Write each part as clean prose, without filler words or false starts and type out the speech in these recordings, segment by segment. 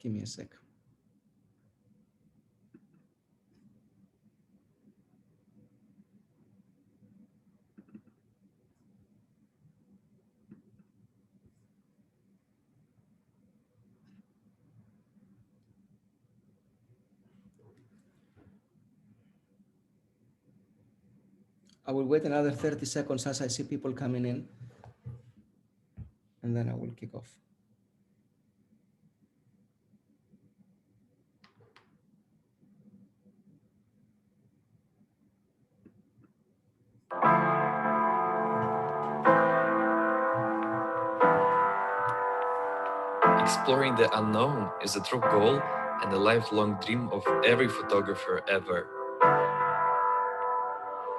Give me a sec. I will wait another 30 seconds as I see people coming in, and then I will kick off. Exploring the unknown is a true goal and a lifelong dream of every photographer ever.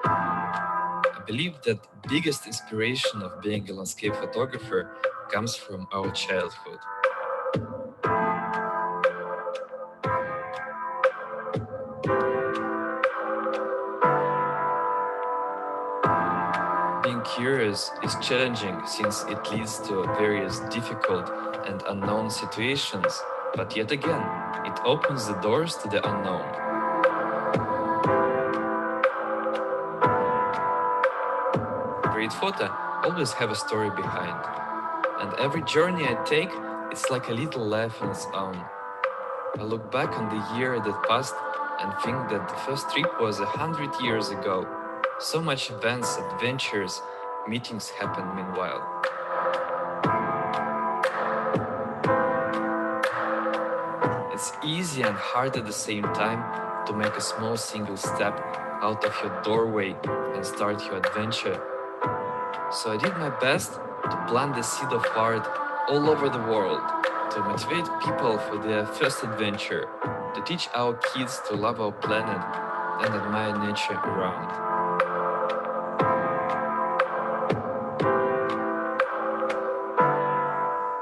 I believe that biggest inspiration of being a landscape photographer comes from our childhood. Being curious is challenging since it leads to various difficult and unknown situations, but yet again, it opens the doors to the unknown. Great photo always have a story behind, and every journey I take, it's like a little life on its own. I look back on the year that passed and think that the first trip was 100 years ago. So much events, adventures, meetings happened meanwhile. It's easy and hard at the same time to make a small single step out of your doorway and start your adventure. So I did my best to plant the seed of art all over the world, to motivate people for their first adventure, to teach our kids to love our planet and admire nature around.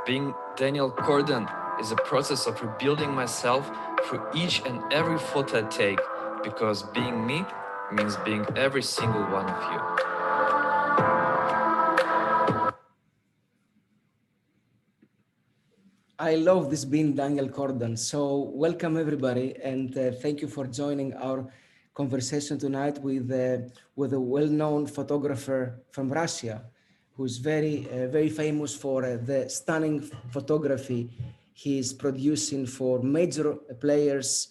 Being Daniel Kordan is a process of rebuilding myself through each and every photo I take, because being me means being every single one of you. I love this being Daniel Kordan. So welcome everybody, and thank you for joining our conversation tonight with a well-known photographer from Russia, who's very famous for the stunning photography he's producing for major players,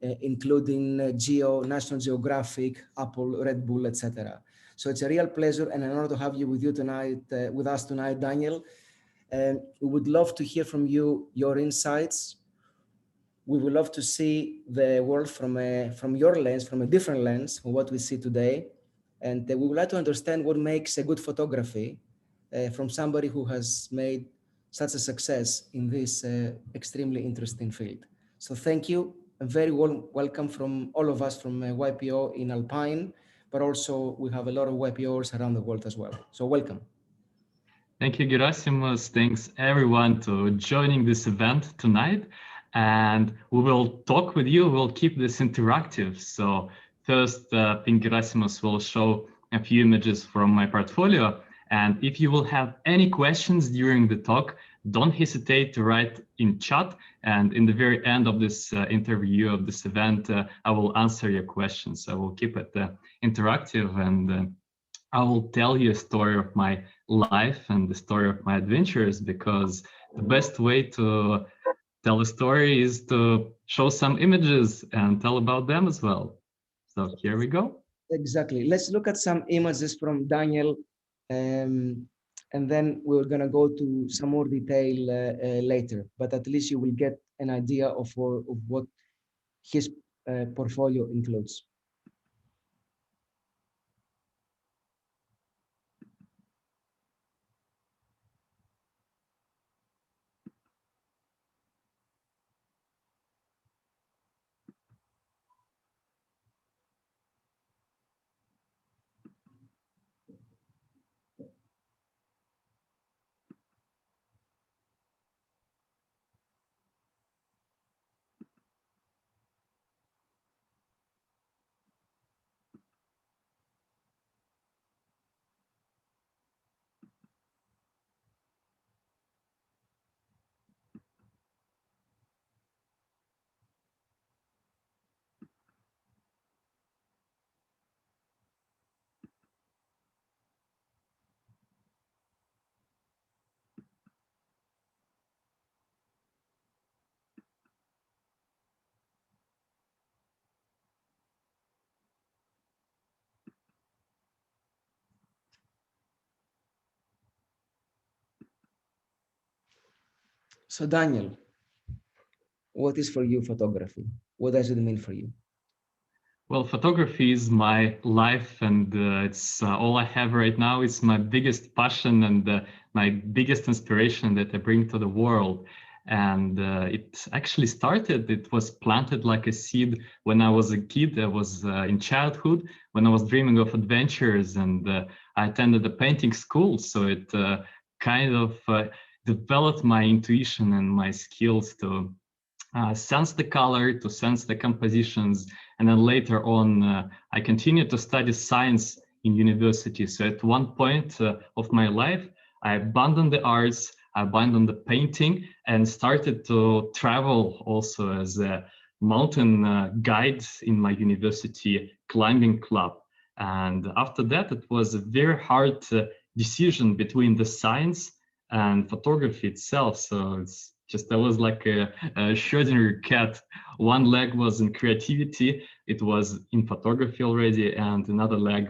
including National Geographic, Apple, Red Bull, etc. So it's a real pleasure and an honor to have you with us tonight, Daniel. And we would love to hear from you, your insights. We would love to see the world from your lens, from a different lens from what we see today. And we would like to understand what makes a good photography from somebody who has made such a success in this extremely interesting field. So thank you. A very warm welcome from all of us from YPO in Alpine, but also we have a lot of YPOs around the world as well. So welcome. Thank you, Gerasimos. Thanks everyone to joining this event tonight. And we will talk with you. We'll keep this interactive. So first, I think Gerasimos will show a few images from my portfolio. And if you will have any questions during the talk, don't hesitate to write in chat. And in the very end of this interview of this event, I will answer your questions. I will keep it interactive, and I will tell you a story of my life and the story of my adventures, because the best way to tell a story is to show some images and tell about them as well. So here we go. Exactly. Let's look at some images from Daniel, and then we're going to go to some more detail later. But at least you will get an idea of what his portfolio includes. So Daniel, what is for you photography? What does it mean for you? Well, photography is my life, and it's all I have right now. It's my biggest passion and my biggest inspiration that I bring to the world. And it actually started, it was planted like a seed when I was a kid. I was in childhood when I was dreaming of adventures, and I attended a painting school. So it kind of developed my intuition and my skills to sense the color, to sense the compositions. And then later on, I continued to study science in university. So at one point of my life, I abandoned the arts, I abandoned the painting, and started to travel also as a mountain guide in my university climbing club. And after that, it was a very hard decision between the science and photography itself. So it's just, I was like a Schrodinger cat. One leg was in creativity, it was in photography already, and another leg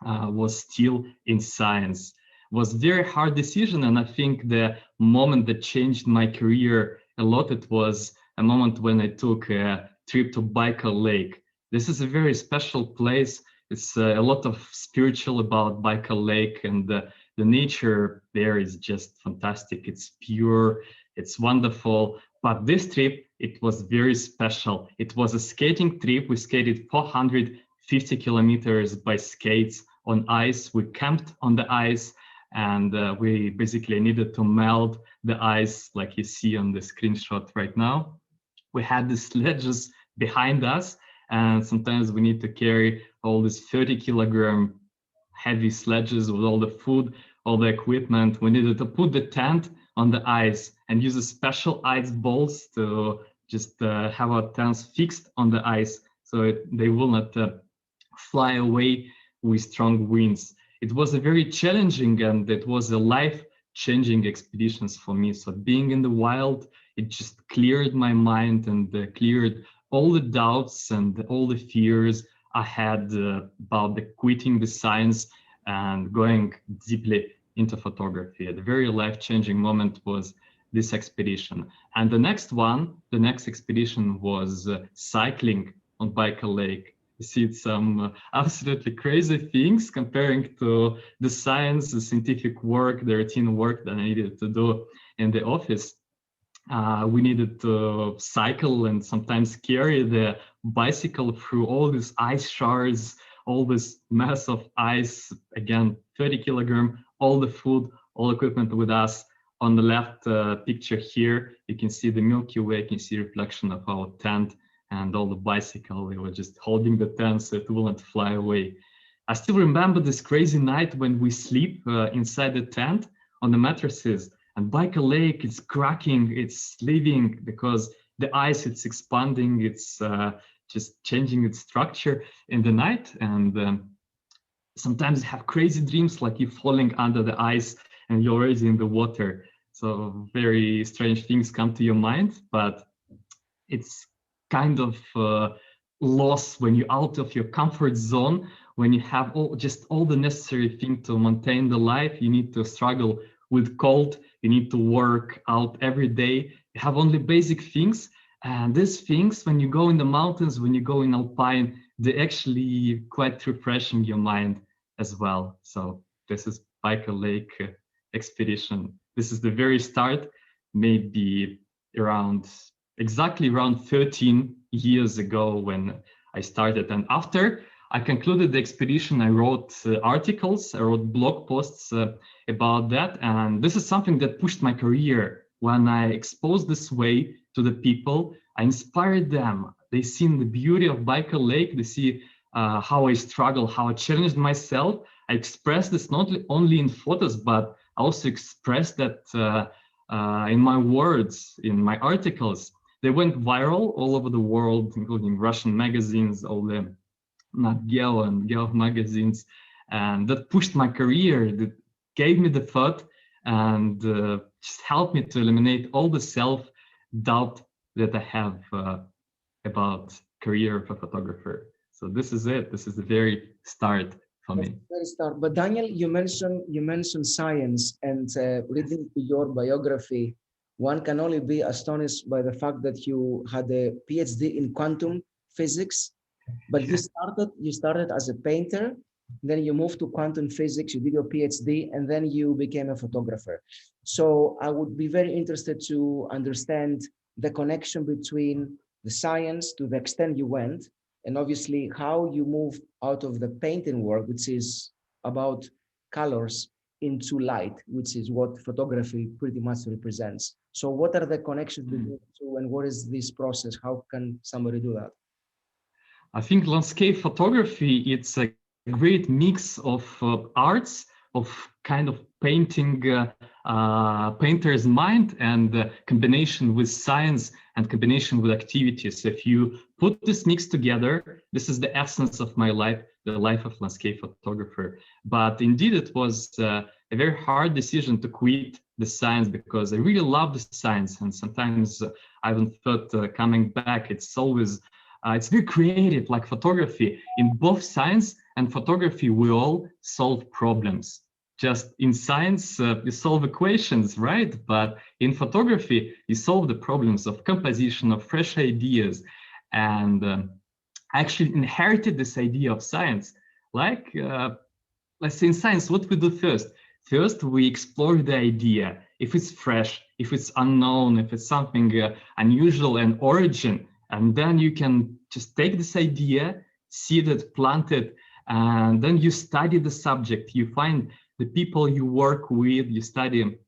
was still in science. It was very hard decision, and I think the moment that changed my career a lot, it was a moment when I took a trip to Baikal Lake. This is a very special place. It's a lot of spiritual about Baikal Lake, and the nature there is just fantastic. It's pure, it's wonderful. But this trip, it was very special. It was a skating trip. We skated 450 kilometers by skates on ice. We camped on the ice, and we basically needed to melt the ice like you see on the screenshot right now. We had the sledges behind us, and sometimes we need to carry all these 30-kilogram heavy sledges with all the food, all the equipment. We needed to put the tent on the ice and use a special ice balls to just have our tents fixed on the ice so they will not fly away with strong winds. It was a very challenging, and it was a life-changing expeditions for me. So being in the wild, it just cleared my mind and cleared all the doubts and all the fears I had about quitting the science and going deeply into photography. The very life-changing moment was this expedition. And the next expedition was cycling on Baikal Lake. You see some absolutely crazy things comparing to the science, the scientific work, the routine work that I needed to do in the office. We needed to cycle and sometimes carry the bicycle through all these ice shards, all this mass of ice, again, 30 kilogram, all the food, all equipment with us. On the left picture here, you can see the Milky Way, you can see reflection of our tent and all the bicycle. We were just holding the tent so it wouldn't fly away. I still remember this crazy night when we sleep inside the tent on the mattresses, and Baikal Lake is cracking, it's leaving because the ice, it's expanding, it's just changing its structure in the night. And sometimes you have crazy dreams like you're falling under the ice and you're already in the water. So very strange things come to your mind, but it's kind of loss when you're out of your comfort zone, when you have all the necessary thing to maintain the life. You need to struggle with cold, you need to work out every day, you have only basic things. And these things, when you go in the mountains, when you go in Alpine, they actually quite refreshing your mind as well. So this is Baikal Lake expedition. This is the very start, maybe exactly around 13 years ago when I started. And after I concluded the expedition, I wrote articles, I wrote blog posts about that. And this is something that pushed my career. When I exposed this way to the people, I inspired them. They see the beauty of Baikal Lake, they see how I struggle, how I challenged myself. I expressed this not only in photos, but I also expressed that in my words, in my articles. They went viral all over the world, including Russian magazines, all the Nat Geo and Geo magazines, and that pushed my career, that gave me the thought and just helped me to eliminate all the self-doubt that I have about career of a photographer. So this is it. This is the very start for me. Very start. But Daniel, you mentioned science, and reading to your biography, one can only be astonished by the fact that you had a PhD in quantum physics, but you started as a painter, then you moved to quantum physics, you did your PhD, and then you became a photographer. So I would be very interested to understand the connection between the science, to the extent you went, and obviously how you moved out of the painting work, which is about colors, into light, which is what photography pretty much represents. So what are the connections between the two, and what is this process? How can somebody do that? I think landscape photography, it's a great mix of arts, of kind of painting painter's mind, and combination with science and combination with activities. If you put this mix together, this is the essence of my life, the life of landscape photographer. But indeed, it was a very hard decision to quit the science, because I really love the science, and sometimes I even thought coming back, it's very creative, like photography. In both science and photography, we all solve problems. Just in science, you solve equations, right? But in photography, you solve the problems of composition, of fresh ideas. And I actually inherited this idea of science. Like, let's say in science, what we do first? First, we explore the idea. If it's fresh, if it's unknown, if it's something unusual and origin, and then you can just take this idea, seed it, plant it, and then you study the subject. You find the people you work with, you study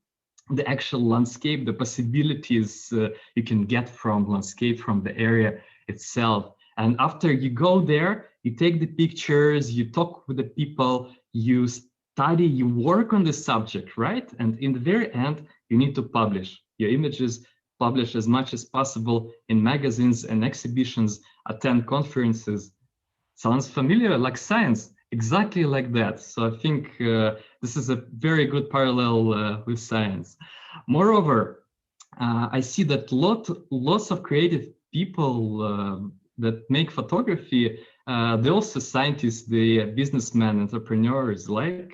the actual landscape, the possibilities you can get from landscape, from the area itself. And after you go there, you take the pictures, you talk with the people, you study, you work on the subject, right? And in the very end, you need to publish your images, publish as much as possible in magazines and exhibitions, attend conferences. Sounds familiar, like science, exactly like that. So I think this is a very good parallel with science. Moreover, I see that lots of creative people that make photography, they're also scientists, the businessmen, entrepreneurs. Like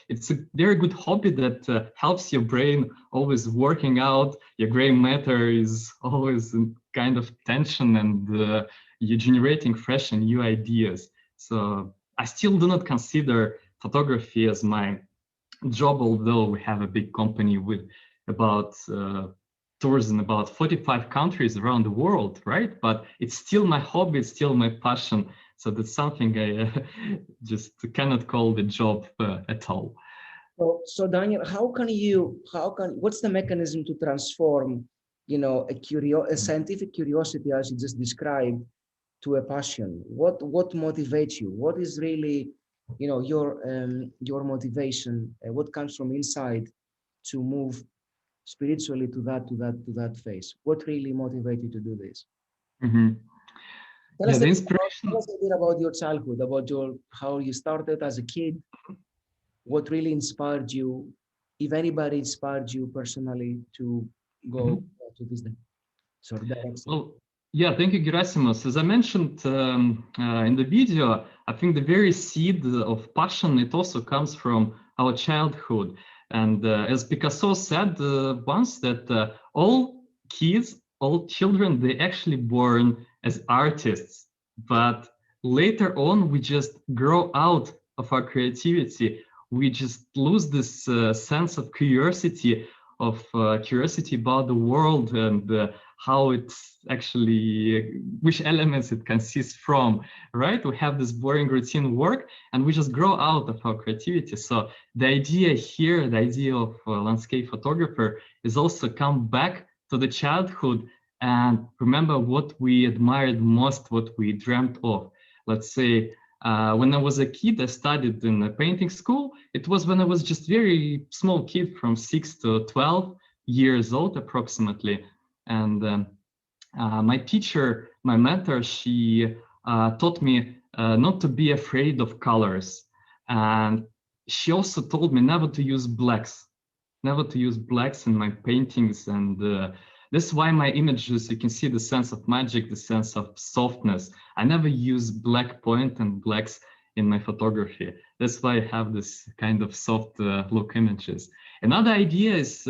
it's a very good hobby that helps your brain always working out. Your gray matter is always in kind of tension, and you're generating fresh and new ideas. So I still do not consider photography as my job, although we have a big company with about tours in about 45 countries around the world, right? But it's still my hobby, it's still my passion. So that's something I just cannot call the job at all. So Daniel, what's the mechanism to transform, a scientific curiosity, as you just described, to a passion? What motivates you? What is really, your motivation? What comes from inside to move spiritually to that phase? What really motivates you to do this? Mm-hmm. Tell The us inspiration. a bit about your childhood, about how you started as a kid. What really inspired you, if anybody inspired you personally to go to this sort of direction? Well, yeah, thank you, Gerasimus. As I mentioned in the video, I think the very seed of passion, it also comes from our childhood. And as Picasso said once, that all kids, all children, they actually born as artists. But later on, we just grow out of our creativity. We just lose this sense of curiosity about the world, and how it's actually, which elements it consists from, right? We have this boring routine work, and we just grow out of our creativity. So the idea here, the idea of a landscape photographer, is also come back to the childhood and remember what we admired most, what we dreamt of. Let's say, when I was a kid, I studied in a painting school. It was when I was just very small kid, from 6 to 12 years old approximately. And my teacher, my mentor, she taught me not to be afraid of colors. And she also told me never to use blacks in my paintings. And that's why my images, you can see the sense of magic, the sense of softness. I never use black point and blacks in my photography. That's why I have this kind of soft look images. Another idea is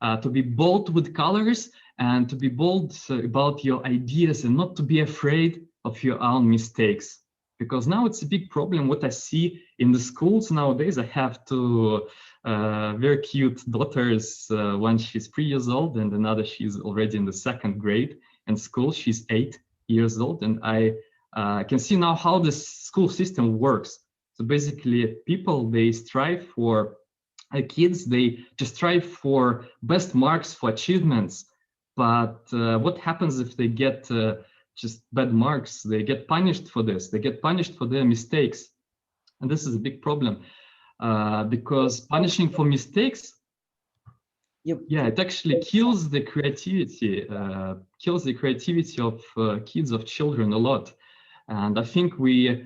to be bold with colors and to be bold about your ideas and not to be afraid of your own mistakes. Because now it's a big problem what I see in the schools nowadays. I have two very cute daughters. One, she's 3 years old, and another, she's already in the 2nd grade in school. She's 8 years old, and I can see now how the school system works. So basically, people, they strive for kids, they just strive for best marks, for achievements. But what happens if they get just bad marks? They get punished for this. They get punished for their mistakes. And this is a big problem because punishing for mistakes, yeah, it actually kills the creativity, of kids, of children a lot. And I think we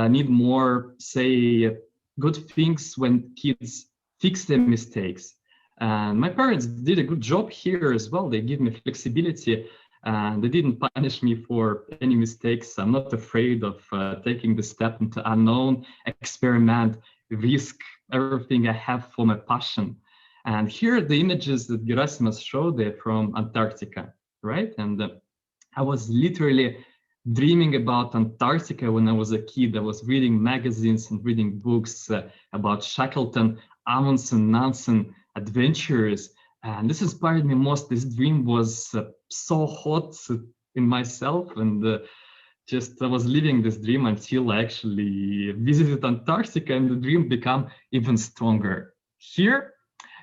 need more, say, good things when kids fix their mistakes. And my parents did a good job here as well. They give me flexibility and they didn't punish me for any mistakes. I'm not afraid of taking the step into unknown, experiment, risk everything I have for my passion. And here are the images that Gerasimas showed there from Antarctica, right? And I was literally dreaming about Antarctica when I was a kid. I was reading magazines and reading books about Shackleton, Amundsen, Nansen adventures. And this inspired me most. This dream was so hot in myself. And just I was living this dream until I actually visited Antarctica, and the dream became even stronger. Here,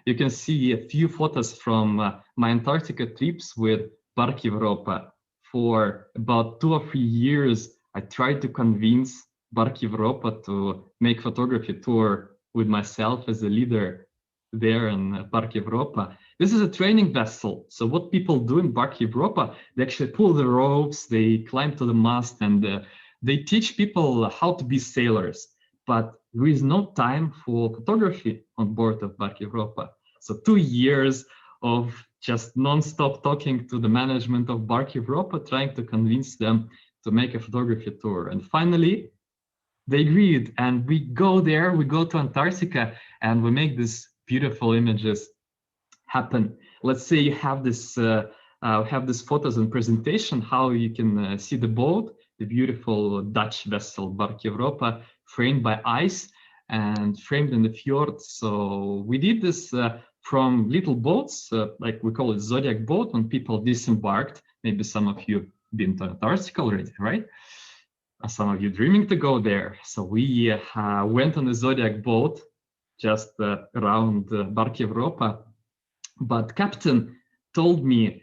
you can see a few photos from my Antarctica trips with Park Europa. For about 2 or 3 years, I tried to convince Park Europa to make photography tour with myself as a leader there in Park Europa. This is a training vessel. So what people do in Park Europa, they actually pull the ropes, they climb to the mast, and they teach people how to be sailors. But there is no time for photography on board of Park Europa. So 2 years of just non-stop talking to the management of Park Europa, trying to convince them to make a photography tour. And finally, they agreed, and we go there, we go to Antarctica, and we make these beautiful images happen. Let's say you have this photos and presentation, how you can see the boat, the beautiful Dutch vessel Park Europa, framed by ice and framed in the fjord. So we did this from little boats, like we call it Zodiac boat, when people disembarked. Maybe some of you been to Antarctica already, right? Some of you dreaming to go there. So we went on the Zodiac boat just around Park Europa. But captain told me,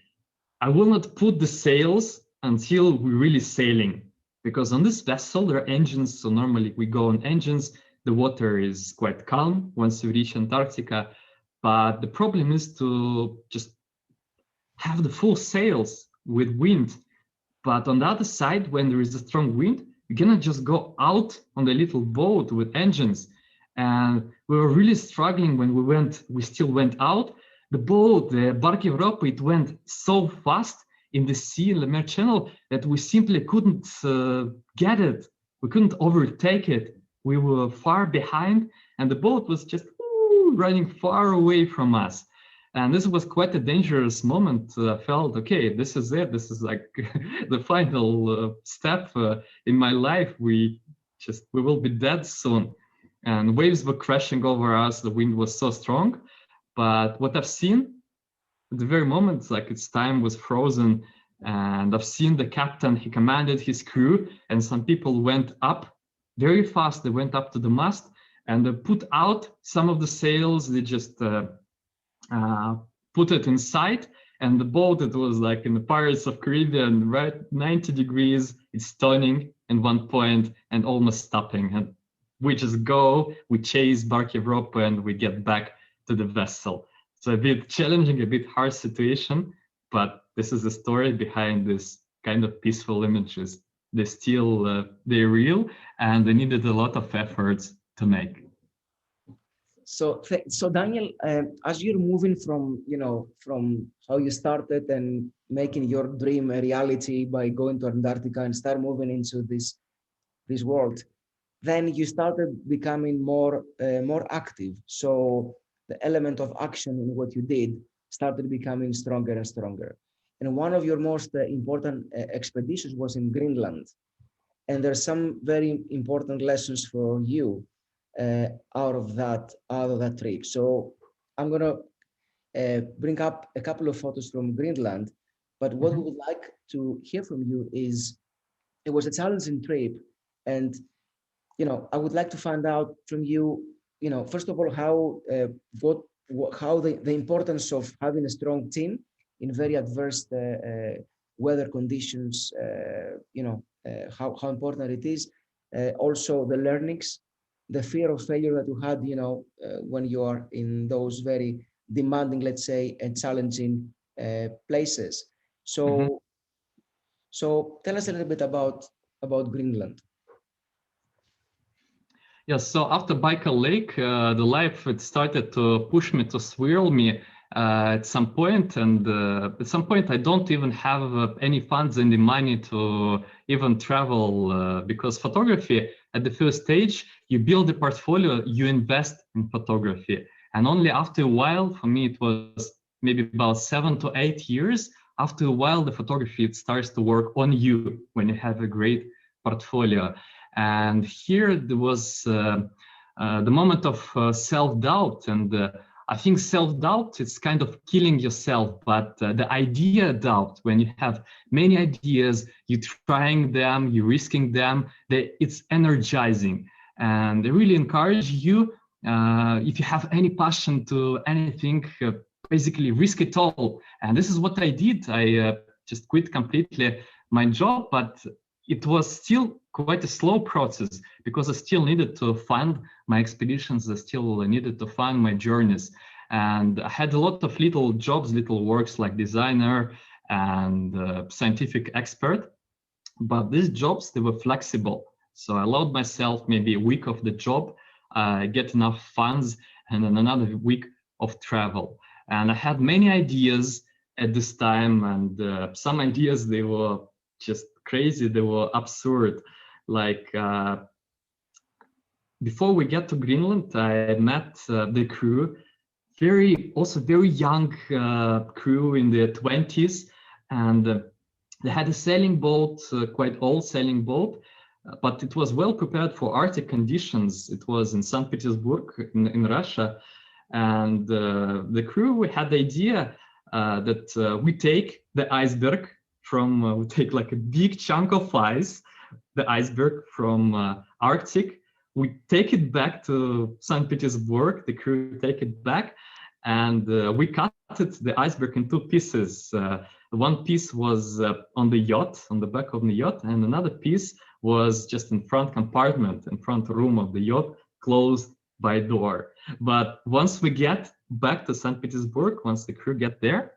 I will not put the sails until we're really sailing, because on this vessel there are engines. So normally we go on engines. The water is quite calm once you reach Antarctica. But the problem is to just have the full sails with wind. But on the other side, when there is a strong wind, you cannot just go out on the little boat with engines. And we were really struggling when we still went out. The boat, the Park Europa, it went so fast in the sea, in the Mer Channel, that we simply couldn't get it. We couldn't overtake it. We were far behind, and the boat was just running far away from us. And this was quite a dangerous moment. I felt, okay, this is it. This is like the final step in my life. We will be dead soon. And waves were crashing over us. The wind was so strong. But what I've seen at the very moment, like its time was frozen. And I've seen the captain, he commanded his crew, and some people went up very fast. They went up to the mast and they put out some of the sails. They just put it inside, and the boat, it was like in the Pirates of Caribbean, right? 90 degrees, it's turning in one point and almost stopping. And we just go, we chase Park Europa, and we get back to the vessel. So a bit challenging, a bit hard situation, but this is the story behind this kind of peaceful images. They're real, and they needed a lot of efforts to make. So Daniel, as you're moving from how you started and making your dream a reality by going to Antarctica and start moving into this world, then you started becoming more active. So the element of action in what you did started becoming stronger and stronger. And one of your most important expeditions was in Greenland. And there's some very important lessons for you out of that trip. So I'm gonna bring up a couple of photos from Greenland. But what we would like to hear from you is, it was a challenging trip, and I would like to find out from you, first of all, how how the importance of having a strong team in very adverse weather conditions, how important it is. Also the learnings, the fear of failure that you had, when you are in those very demanding, let's say, and challenging places. So, so tell us a little bit about Greenland. Yes, so after Baikal Lake, the life, it started to push me, to swirl me at some point. And at some point, I don't even have any funds, any money to even travel, because photography, at the first stage, you build a portfolio, you invest in photography. And only after a while, for me, it was maybe about 7 to 8 years. After a while, the photography, it starts to work on you when you have a great portfolio. And here there was the moment of self-doubt. And I think self-doubt is kind of killing yourself. But the idea doubt, when you have many ideas, you're trying them, you're risking them, it's energizing. And I really encourage you, if you have any passion to anything, basically risk it all. And this is what I did. I just quit completely my job, but it was still quite a slow process because I still needed to fund my expeditions. I still needed to fund my journeys. And I had a lot of little jobs, little works like designer and scientific expert. But these jobs, they were flexible. So I allowed myself maybe a week of the job, get enough funds, and then another week of travel. And I had many ideas at this time, and some ideas, they were just crazy, they were absurd. Like before we get to Greenland, I met the crew, also very young crew in their 20s, and they had a sailing boat, quite old sailing boat, but it was well prepared for Arctic conditions. It was in St. Petersburg in Russia, and the crew, we had the idea that we take the iceberg from, we take like a big chunk of ice, the iceberg from Arctic, we take it back to St. Petersburg, the crew take it back, and we cut the iceberg in two pieces. One piece was on the yacht, on the back of the yacht, and another piece was just in front compartment, in front room of the yacht, closed by door. But once we get back to St. Petersburg, once the crew get there,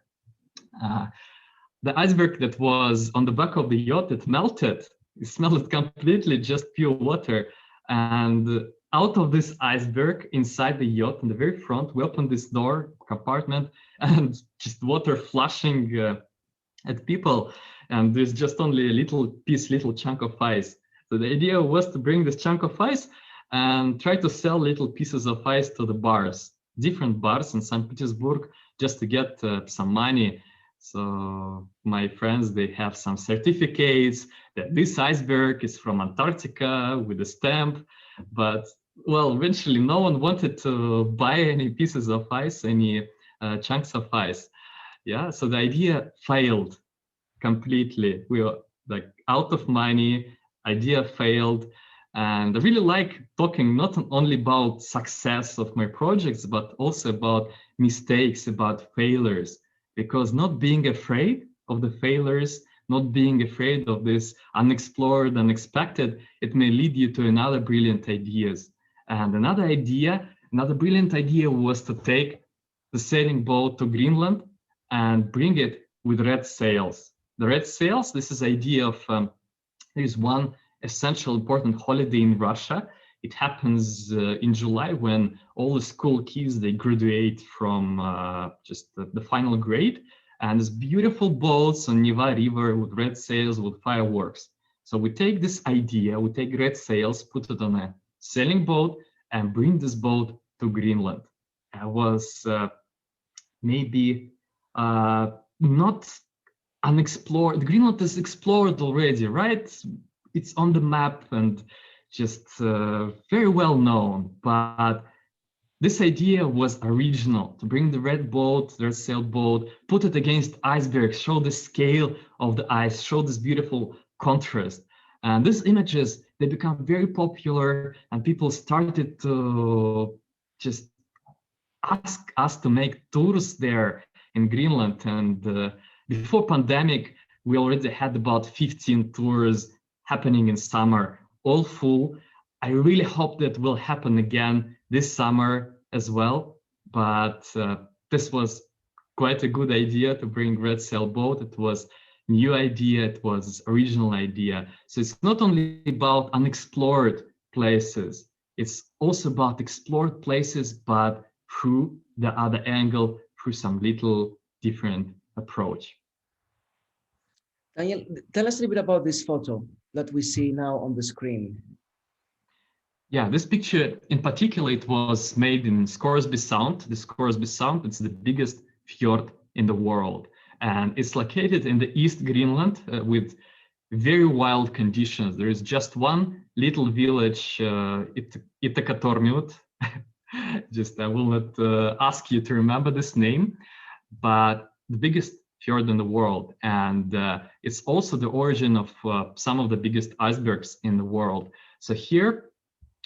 the iceberg that was on the back of the yacht, it melted. It smelled completely just pure water. And out of this iceberg, inside the yacht, in the very front, we opened this door compartment, and just water flushing at people. And there's just only a little chunk of ice. So the idea was to bring this chunk of ice and try to sell little pieces of ice to the bars, different bars in St. Petersburg, just to get some money. So my friends, they have some certificates that this iceberg is from Antarctica with a stamp. But well, eventually no one wanted to buy any pieces of ice, any chunks of ice. Yeah, so the idea failed completely. We were like out of money, idea failed. And I really like talking not only about success of my projects, but also about mistakes, about failures, because not being afraid of the failures, not being afraid of this unexplored, unexpected, it may lead you to another brilliant ideas. And another brilliant idea was to take the sailing boat to Greenland and bring it with red sails. The red sails, this is idea of, there is one essential important holiday in Russia. It happens in July when all the school kids, they graduate from just the final grade. And there's beautiful boats on Neva River with red sails, with fireworks. So we take this idea, we take red sails, put it on a sailing boat and bring this boat to Greenland. I was maybe not unexplored. Greenland is explored already, right? It's on the map and just very well known. But this idea was original, to bring the red boat, the red sailboat, put it against icebergs, show the scale of the ice, show this beautiful contrast. And these images, they become very popular, and people started to just ask us to make tours there in Greenland. And before pandemic, we already had about 15 tours happening in summer, all full. I really hope that will happen again this summer as well. But this was quite a good idea to bring red sailboat. It was new idea. It was original idea. So it's not only about unexplored places. It's also about explored places, but through the other angle, through some little different approach. Daniel, tell us a little bit about this photo that we see now on the screen. Yeah, this picture in particular, it was made in Scoresby Sound. The Scoresby Sound, it's the biggest fjord in the world. And it's located in the East Greenland with very wild conditions. There is just one little village, Itakatormiut. Just I will not ask you to remember this name, but the biggest fjord in the world. And it's also the origin of some of the biggest icebergs in the world. So here,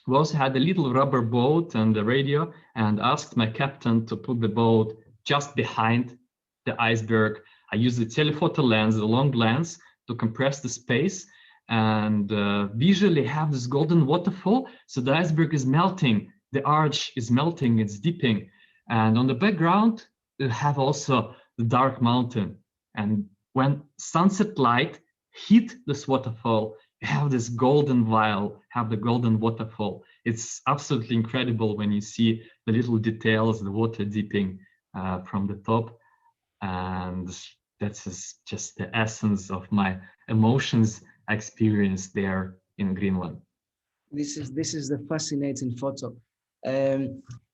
we also had a little rubber boat and a radio, and asked my captain to put the boat just behind the iceberg. I used the telephoto lens, the long lens, to compress the space and visually have this golden waterfall. So the iceberg is melting, the arch is melting, it's dipping. And on the background, you have also the dark mountain. And when sunset light hit this waterfall, you have this golden vial, have the golden waterfall. It's absolutely incredible when you see the little details, the water dipping from the top. And that's just the essence of my emotions I experienced there in Greenland. This is the fascinating photo.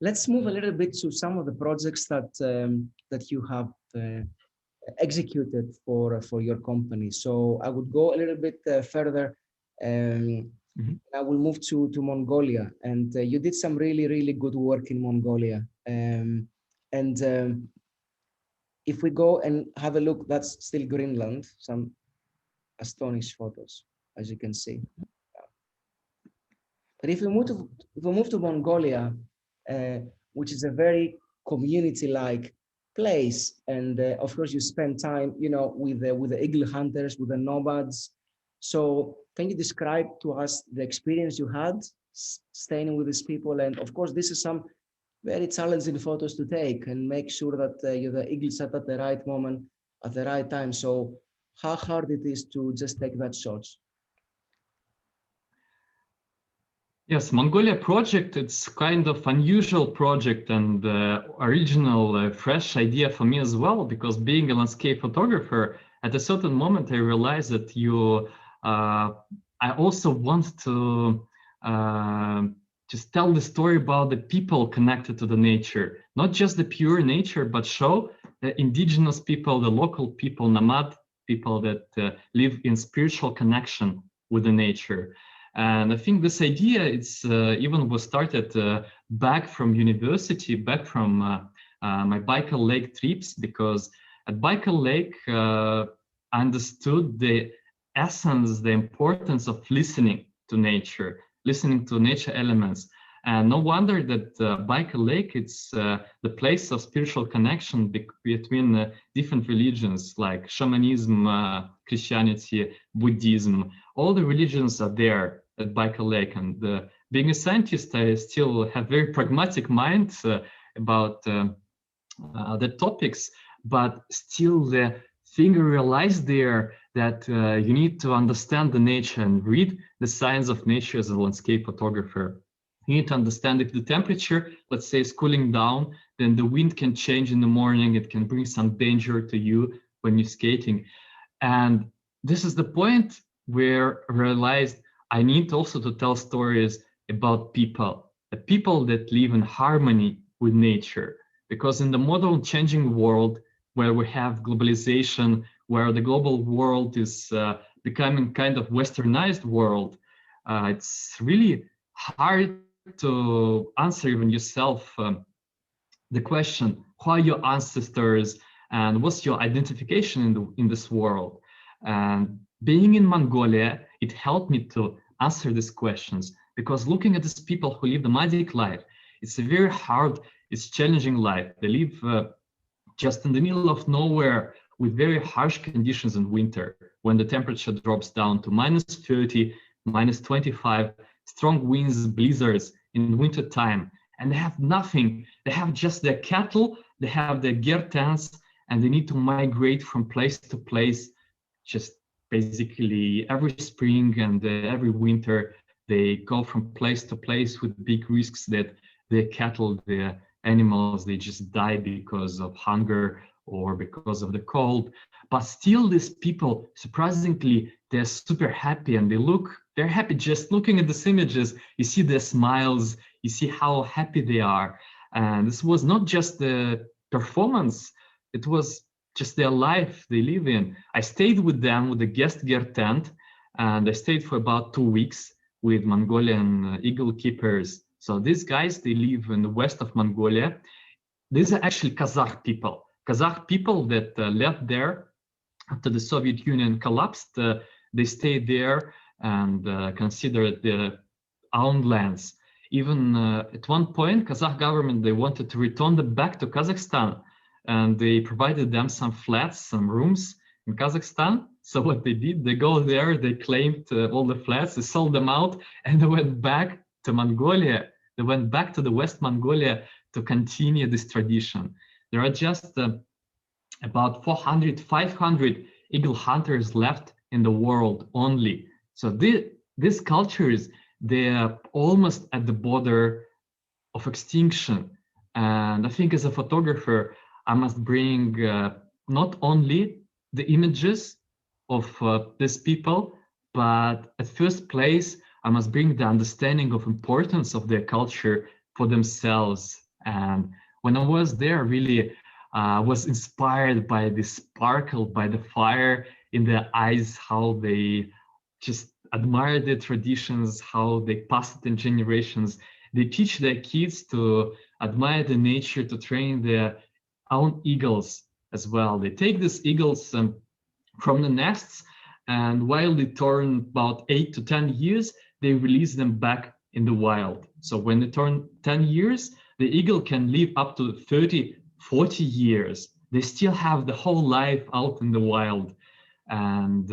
Let's move a little bit to some of the projects that you have executed for your company. So I would go a little bit further. I will move to Mongolia, and you did some really good work in Mongolia. If we go and have a look, that's still Greenland. Some astonished photos, as you can see. But if we move to Mongolia, which is a very community-like place, and of course you spend time, with the eagle hunters, with the nomads. So can you describe to us the experience you had staying with these people? And of course, this is some very challenging photos to take and make sure that the eagle set at the right moment, at the right time. So how hard it is to just take that shot? Yes, Mongolia project, it's kind of unusual project and original, fresh idea for me as well, because being a landscape photographer, at a certain moment I realized that I also want to just tell the story about the people connected to the nature, not just the pure nature, but show the indigenous people, the local people, nomad people that live in spiritual connection with the nature. And I think this idea, it's even was started back from university, back from my Baikal Lake trips, because at Baikal Lake, I understood the essence, the importance of listening to nature, listening to nature elements. And no wonder that Baikal Lake, it's the place of spiritual connection between different religions like shamanism, Christianity, Buddhism. All the religions are there at Baikal Lake. And being a scientist, I still have very pragmatic mind about the topics, but still the thing I realized there that you need to understand the nature and read the science of nature as a landscape photographer. You need to understand if the temperature, let's say, is cooling down, then the wind can change in the morning. It can bring some danger to you when you're skating. And this is the point where I realized I need also to tell stories about people, the people that live in harmony with nature. Because in the modern changing world, where we have globalization, where the global world is becoming kind of westernized world, it's really hard to answer even yourself the question, who are your ancestors and what's your identification in this world? And being in Mongolia, it helped me to answer these questions, because looking at these people who live the nomadic life, it's a very hard, it's challenging life. They live just in the middle of nowhere with very harsh conditions in winter, when the temperature drops down to -30, -25, strong winds, blizzards in winter time, and they have nothing. They have just their cattle, they have their gear tents, and they need to migrate from place to place, just basically every spring and every winter. They go from place to place with big risks that their cattle, their animals, they just die because of hunger or because of the cold. But still, these people, surprisingly, they're super happy, and they're happy just looking at these images. You see their smiles, you see how happy they are. And this was not just the performance, it was just their life they live in. I stayed with them with the guest gear tent, and I stayed for about 2 weeks with Mongolian eagle keepers. So these guys, they live in the west of Mongolia. These are actually Kazakh people that left there after the Soviet Union collapsed. They stayed there and considered their own lands. Even at one point, Kazakh government, they wanted to return them back to Kazakhstan, and they provided them some flats, some rooms in Kazakhstan. So what they did, they go there, they claimed all the flats, they sold them out, and they went back to Mongolia. They went back to the West Mongolia to continue this tradition. There are just about 400, 500 eagle hunters left in the world only. So these cultures, they're almost at the border of extinction. And I think as a photographer, I must bring not only the images of these people, but at first place, I must bring the understanding of importance of their culture for themselves. And when I was there, really was inspired by the sparkle, by the fire in their eyes, how they just admire their traditions, how they pass it in generations. They teach their kids to admire the nature, to train their own eagles as well. They take these eagles from the nests, and while they turn about 8 to 10 years, they release them back in the wild. So when they turn 10 years, the eagle can live up to 30, 40 years. They still have the whole life out in the wild. And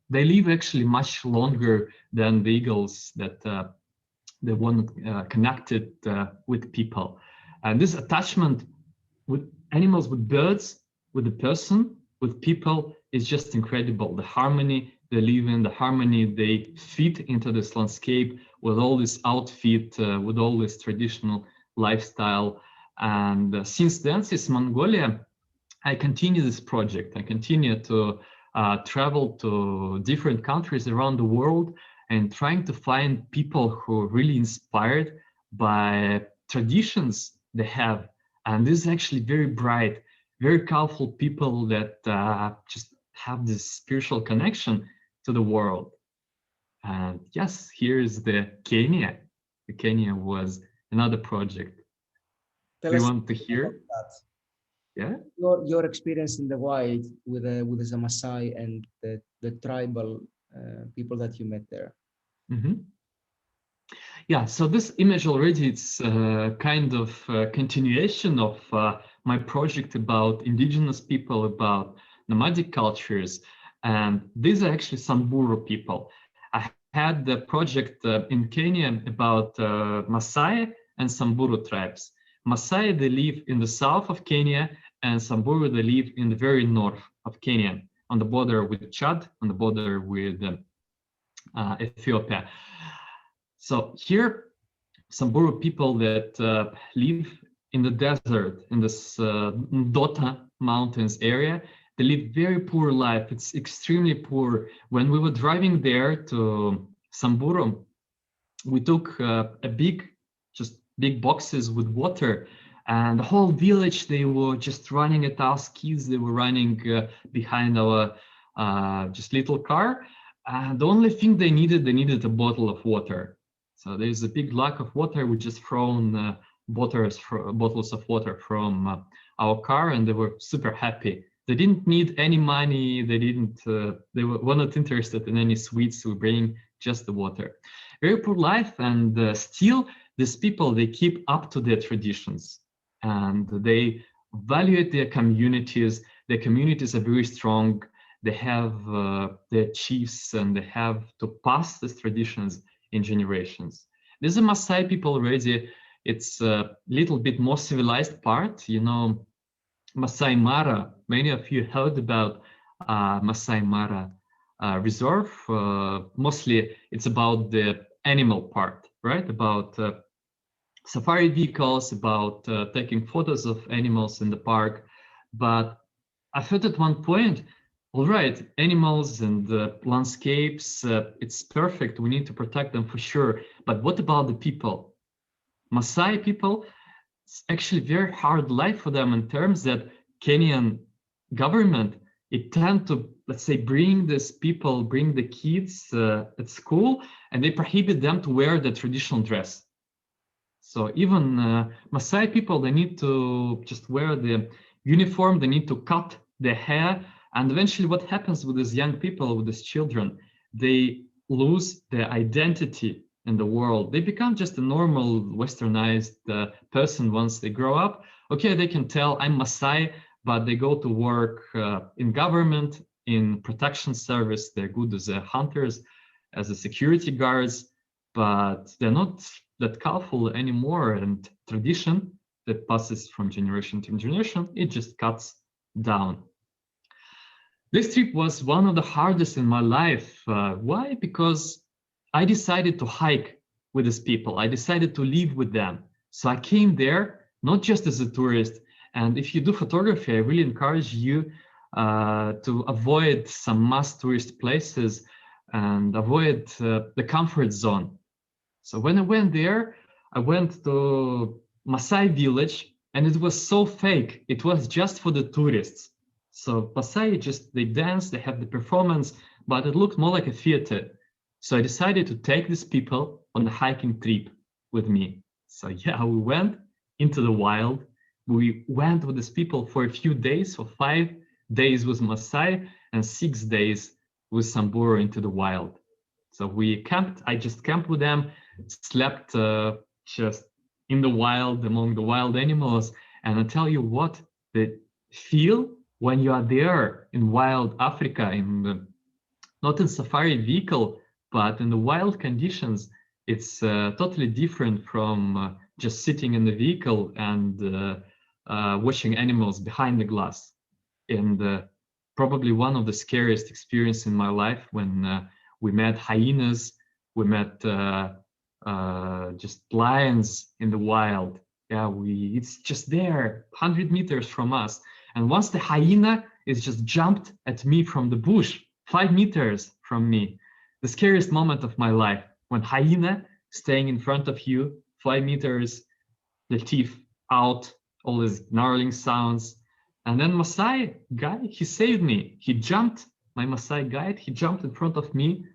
they live actually much longer than the eagles that they want connected with people. And this attachment with animals, with birds, with the person, with people is just incredible. The harmony they live in, the harmony they fit into this landscape with all this outfit, with all this traditional lifestyle. And since then, since Mongolia, I continue this project. I continue to travel to different countries around the world and trying to find people who are really inspired by traditions they have. And this is actually very bright, very powerful people that just have this spiritual connection to the world. And yes, here is the Kenya. The Kenya was another project. Tell Do you us want to hear? about that. Yeah. Your experience in the wild with the Maasai and the tribal people that you met there. Mm-hmm. Yeah, so this image already, it's kind of a continuation of my project about indigenous people, about nomadic cultures. And these are actually Samburu people. I had the project in Kenya about Maasai and Samburu tribes. Maasai, they live in the south of Kenya, and Samburu, they live in the very north of Kenya, on the border with Chad, on the border with Ethiopia. So here, Samburu people that live in the desert, in this Dota Mountains area, they live very poor life. It's extremely poor. When we were driving there to Samburu, we took just big boxes with water, And the whole village, they were just running at us kids. They were running behind our just little car. And the only thing they needed a bottle of water. So there's a big lack of water. We just thrown bottles of water from our car, and they were super happy. They didn't need any money. They were not interested in any sweets we bring, just the water. Very poor life, and still these people, they keep up to their traditions and they value their communities. Their communities are very strong. They have their chiefs and they have to pass these traditions in generations. There's a Maasai people already. It's a little bit more civilized part, you know, Masai Mara. Many of you heard about Masai Mara reserve. Mostly it's about the animal part, right? About safari vehicles, about taking photos of animals in the park. But I thought at one point, all right, animals and landscapes, it's perfect. We need to protect them for sure. But what about the people? Maasai people, it's actually very hard life for them in terms that Kenyan government, it tend to, let's say, bring these people, bring the kids at school, and they prohibit them to wear the traditional dress. So even Maasai people, they need to just wear the uniform, they need to cut their hair. And eventually what happens with these young people, with these children, they lose their identity in the world. They become just a normal westernized person once they grow up. Okay, they can tell I'm Maasai, but they go to work in government, in protection service. They're good as hunters, as a security guards, but they're not that colorful anymore. And tradition that passes from generation to generation, it just cuts down. This trip was one of the hardest in my life. Why? Because I decided to hike with these people. I decided to live with them. So I came there not just as a tourist. And if you do photography, I really encourage you to avoid some mass tourist places and avoid the comfort zone. So when I went there, I went to Maasai village, and it was so fake. It was just for the tourists. So Maasai just, they dance, they have the performance, but it looked more like a theater. So I decided to take these people on a hiking trip with me. So yeah, we went into the wild. We went with these people for a few days, for 5 days with Maasai and 6 days with Samburu into the wild. So we camped, I just camped with them, slept just in the wild, among the wild animals. And I tell you what, the feel when you are there in wild Africa, not in safari vehicle, but in the wild conditions, it's totally different from just sitting in the vehicle and watching animals behind the glass. And probably one of the scariest experiences in my life when we met hyenas, we met just lions in the wild. Yeah, it's just there, 100 meters from us. And once the hyena is just jumped at me from the bush, 5 meters from me, the scariest moment of my life, when hyena staying in front of you, 5 meters, the teeth out, all these gnarling sounds. And then Maasai guy, he saved me. He jumped, my Maasai guide, he jumped in front of me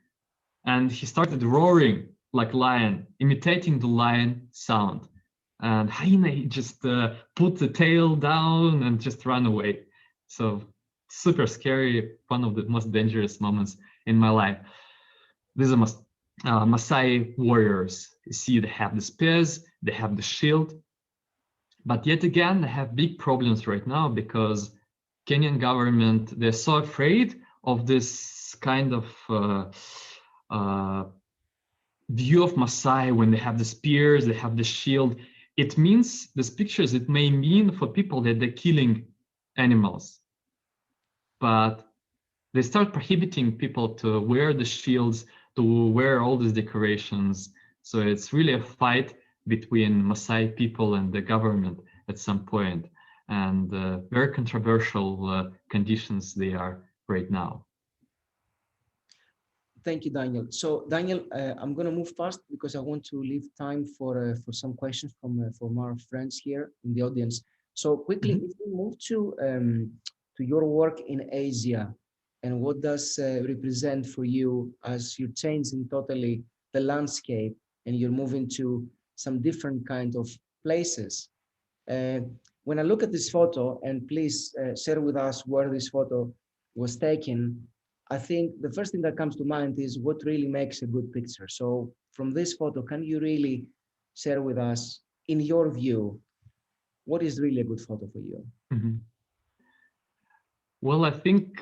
and he started roaring like lion, imitating the lion sound. And hyena, he just put the tail down and just ran away. So super scary, one of the most dangerous moments in my life. These are Maasai warriors. You see, they have the spears, they have the shield. But yet again, they have big problems right now because Kenyan government, they're so afraid of this kind of view of Maasai when they have the spears, they have the shield. It means, these pictures, it may mean for people that they're killing animals. But they start prohibiting people to wear the shields, to wear all these decorations. So it's really a fight between Maasai people and the government at some point, and very controversial conditions they are right now. Thank you, Daniel. So, Daniel, I'm going to move fast because I want to leave time for some questions from our friends here in the audience. So, quickly, Mhm. if we move to your work in Asia, and what does represent for you as you're changing totally the landscape and you're moving to some different kind of places. Uh, when I look at this photo, and please share with us where this photo was taken, I think the first thing that comes to mind is what really makes a good picture. So from this photo, can you really share with us, in your view, what is really a good photo for you? Mhm. Well, I think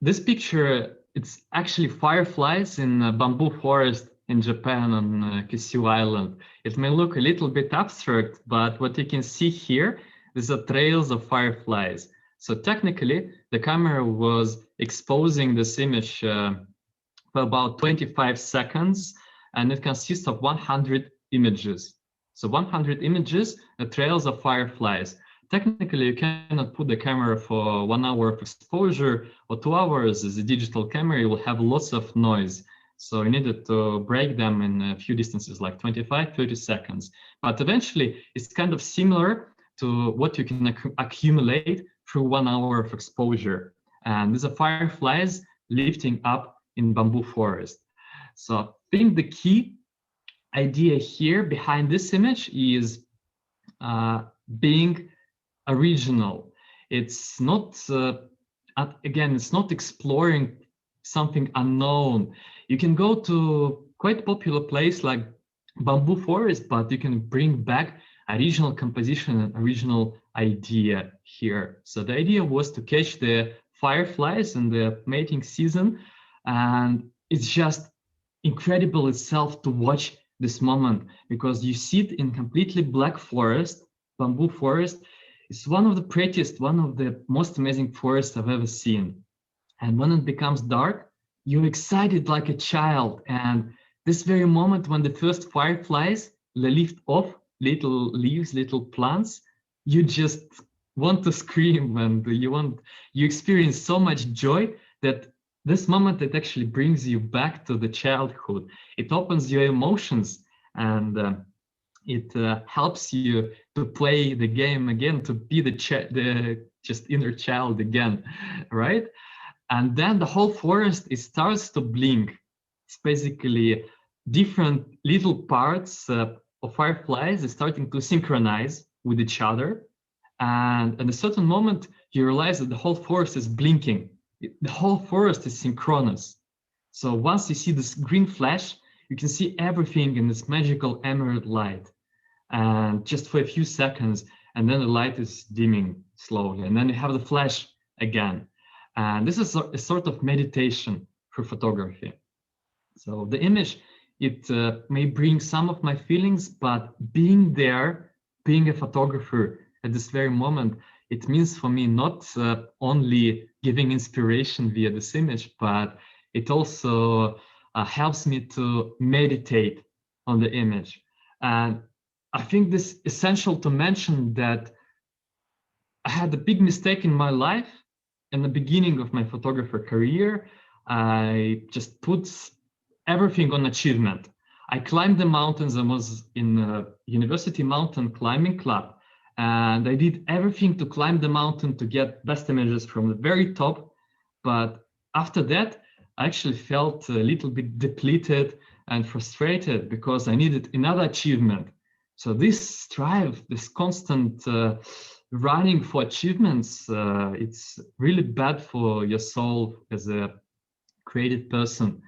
this picture, it's actually fireflies in a bamboo forest in Japan on Kyushu Island. It may look a little bit abstract, but what you can see here is the trails of fireflies. So technically, the camera was exposing this image for about 25 seconds, and it consists of 100 images. So 100 images, trails of fireflies. Technically, you cannot put the camera for 1 hour of exposure or 2 hours as a digital camera. You will have lots of noise. So you needed to break them in a few distances, like 25, 30 seconds. But eventually, it's kind of similar to what you can accumulate through 1 hour of exposure. And these are fireflies lifting up in bamboo forest. So I think the key idea here behind this image is being original. It's not, again, it's not exploring something unknown. You can go to quite popular place like bamboo forest, but you can bring back original composition and original idea here. So the idea was to catch the fireflies in the mating season, and it's just incredible itself to watch this moment because you sit in completely black forest, bamboo forest. It's one of the prettiest, one of the most amazing forests I've ever seen. And when it becomes dark, you're excited like a child. And this very moment when the first fireflies lift off little leaves, little plants, you just want to scream and you experience so much joy that this moment it actually brings you back to the childhood. It opens your emotions and it helps you to play the game again, to be the just inner child again, right? And then the whole forest it starts to blink. It's basically different little parts of fireflies are starting to synchronize with each other, and at a certain moment you realize that the whole forest is blinking. The whole forest is synchronous. So once you see this green flash, you can see everything in this magical emerald light, and just for a few seconds, and then the light is dimming slowly, and then you have the flash again. And this is a sort of meditation for photography. So the image, it may bring some of my feelings, but being there, being a photographer at this very moment, it means for me not only giving inspiration via this image, but it also helps me to meditate on the image. And I think this essential to mention that I had a big mistake in my life in the beginning of my photographer career. I just put everything on achievement. I climbed the mountains. I was in a university mountain climbing club, and I did everything to climb the mountain to get best images from the very top. But after that, I actually felt a little bit depleted and frustrated because I needed another achievement. So this drive, this constant running for achievements, it's really bad for your soul as a creative person.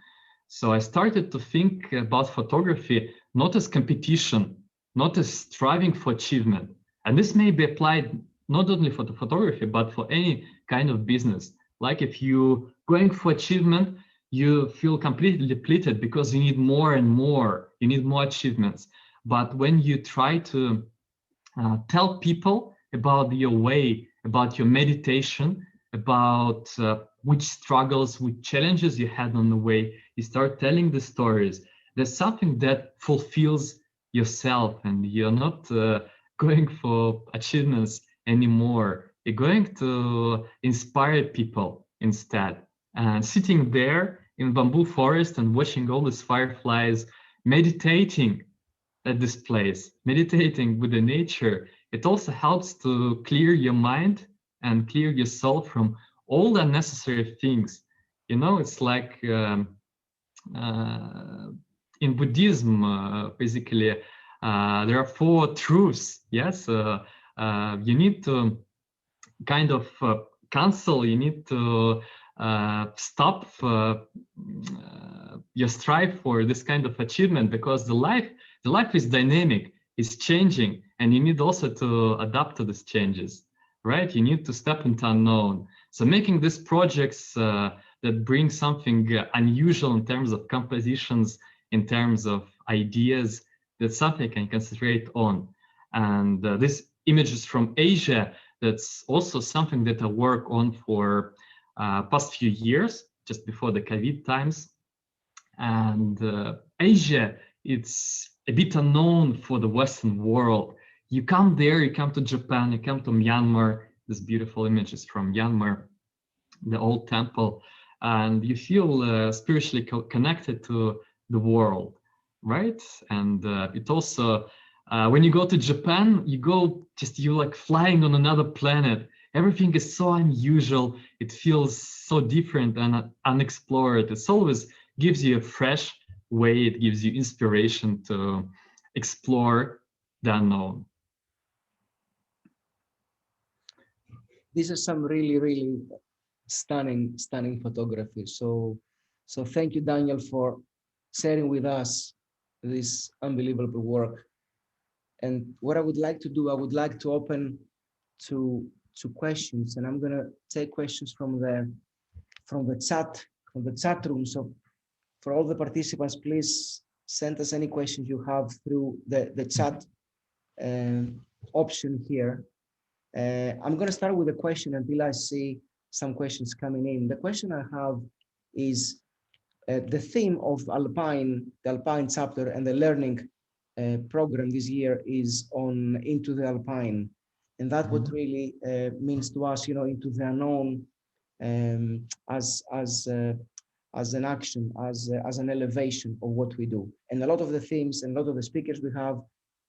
So I started to think about photography not as competition, not as striving for achievement. And this may be applied not only for the photography, but for any kind of business. Like if you going for achievement, you feel completely depleted because you need more and more, you need more achievements. But when you try to tell people about your way, about your meditation, about which struggles, which challenges you had on the way. You start telling the stories. There's something that fulfills yourself, and you're not going for achievements anymore. You're going to inspire people instead. And sitting there in bamboo forest and watching all these fireflies, meditating at this place, meditating with the nature, it also helps to clear your mind and clear your soul from all the unnecessary things. You know, it's like in Buddhism, basically, there are four truths. Yes, you need to kind of cancel. You need to stop your strive for this kind of achievement, because the life is dynamic, it's changing, and you need also to adapt to these changes, right? You need to step into unknown. So making these projects that bring something unusual in terms of compositions, in terms of ideas, that's something I can concentrate on. And these images from Asia, that's also something that I work on for past few years, just before the COVID times. And Asia, it's a bit unknown for the Western world. You come there, you come to Japan, you come to Myanmar, these beautiful images from Myanmar, the old temple, and you feel spiritually connected to the world, right? And it also, when you go to Japan, you like flying on another planet. Everything is so unusual. It feels so different and unexplored. It always gives you a fresh way. It gives you inspiration to explore the unknown. These are some really stunning photography. So thank you, Daniel, for sharing with us this unbelievable work. And what I would like to do, I would like to open to questions, and I'm gonna take questions from the chat room. So for all the participants, please send us any questions you have through the chat option here. I'm going to start with a question until I see some questions coming in. The question I have is the theme of the Alpine chapter and the learning program this year is on Into the Alpine. And that what really means to us, into the unknown as an action, as an elevation of what we do. And a lot of the themes and a lot of the speakers we have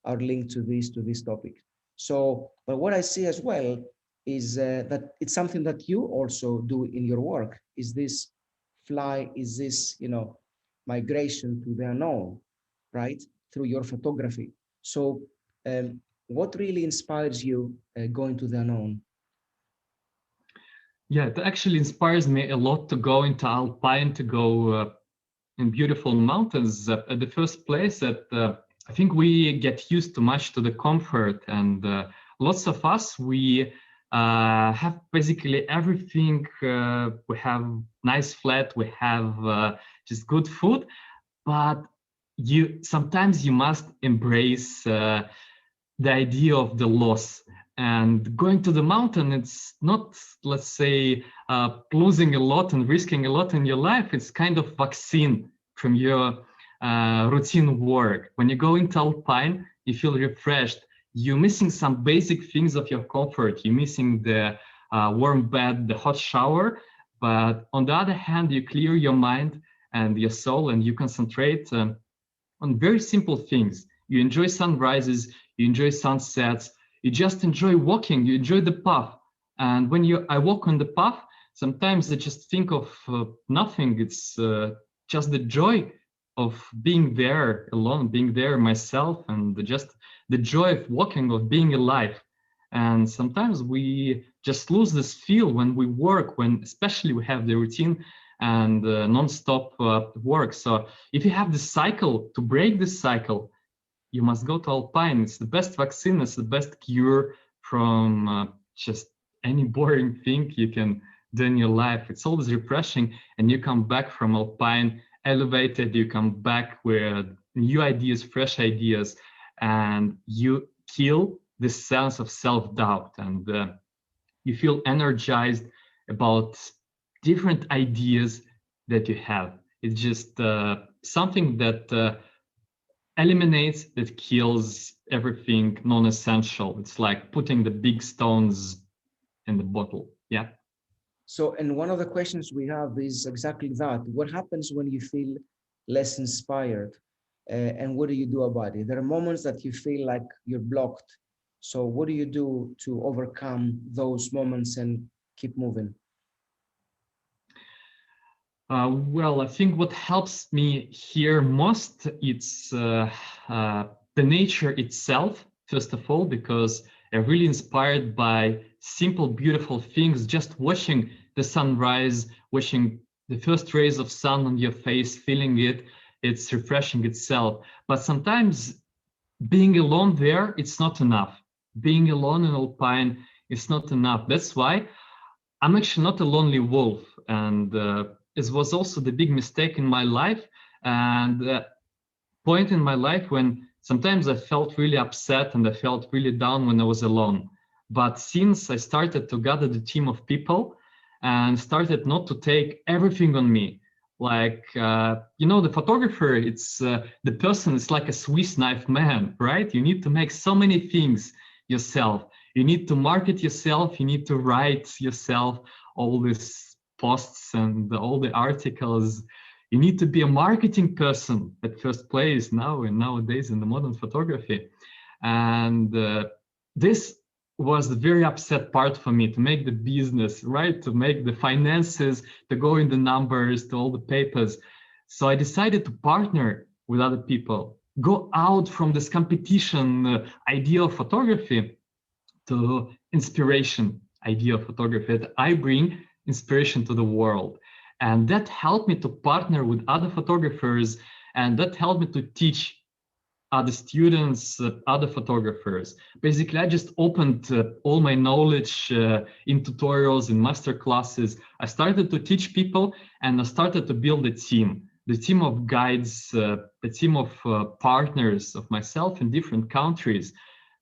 are linked to this topic. So, but what I see as well is that it's something that you also do in your work. Is this migration to the unknown, right? Through your photography. So, what really inspires you going to the unknown? Yeah, it actually inspires me a lot to go into Alpine, to go in beautiful mountains. At the first place, I think we get used too much to the comfort, and lots of us, we have basically everything. We have nice flat, we have just good food, but sometimes you must embrace the idea of the loss. And going to the mountain, it's not, let's say, losing a lot and risking a lot in your life. It's kind of vaccine from your routine work. When you go into Alpine, you feel refreshed. You're missing some basic things of your comfort. You're missing the warm bed, the hot shower. But on the other hand, you clear your mind and your soul, and you concentrate on very simple things. You enjoy sunrises, you enjoy sunsets, you just enjoy walking, you enjoy the path. And when I walk on the path, sometimes I just think of nothing. It's just the joy of being there alone, being there myself, and just the joy of walking, of being alive. And sometimes we just lose this feel when we work, when especially we have the routine and non-stop work. So if you have this cycle, to break this cycle, you must go to Alpine. It's the best vaccine, it's the best cure from just any boring thing you can do in your life. It's always refreshing, and you come back from Alpine elevated, you come back with new ideas, fresh ideas, and you kill this sense of self-doubt, and you feel energized about different ideas that you have. It's just something that eliminates, that kills everything non-essential. It's like putting the big stones in the bottle. Yeah. So, and one of the questions we have is exactly that. What happens when you feel less inspired? And what do you do about it? There are moments that you feel like you're blocked. So what do you do to overcome those moments and keep moving? Well, I think what helps me here most, it's the nature itself, first of all, because I'm really inspired by simple, beautiful things. Just watching the sunrise, watching the first rays of sun on your face, feeling it, it's refreshing itself. But sometimes being alone there, it's not enough. Being alone in Alpine is not enough. That's why I'm actually not a lonely wolf, and it was also the big mistake in my life, and point in my life when sometimes I felt really upset and I felt really down when I was alone. But since I started to gather the team of people and started not to take everything on me, like the photographer, it's the person is like a Swiss knife man, right? You need to make so many things yourself. You need to market yourself. You need to write yourself all these posts and all the articles. You need to be a marketing person at first place now and nowadays in the modern photography. And this was the very upset part for me, to make the business, right? To make the finances, to go in the numbers, to all the papers. So I decided to partner with other people, go out from this competition idea of photography to inspiration idea of photography, that I bring inspiration to the world. And that helped me to partner with other photographers, and that helped me to teach other students, other photographers. Basically, I just opened all my knowledge in tutorials, in master classes. I started to teach people, and I started to build a team, the team of guides, the team of partners of myself in different countries.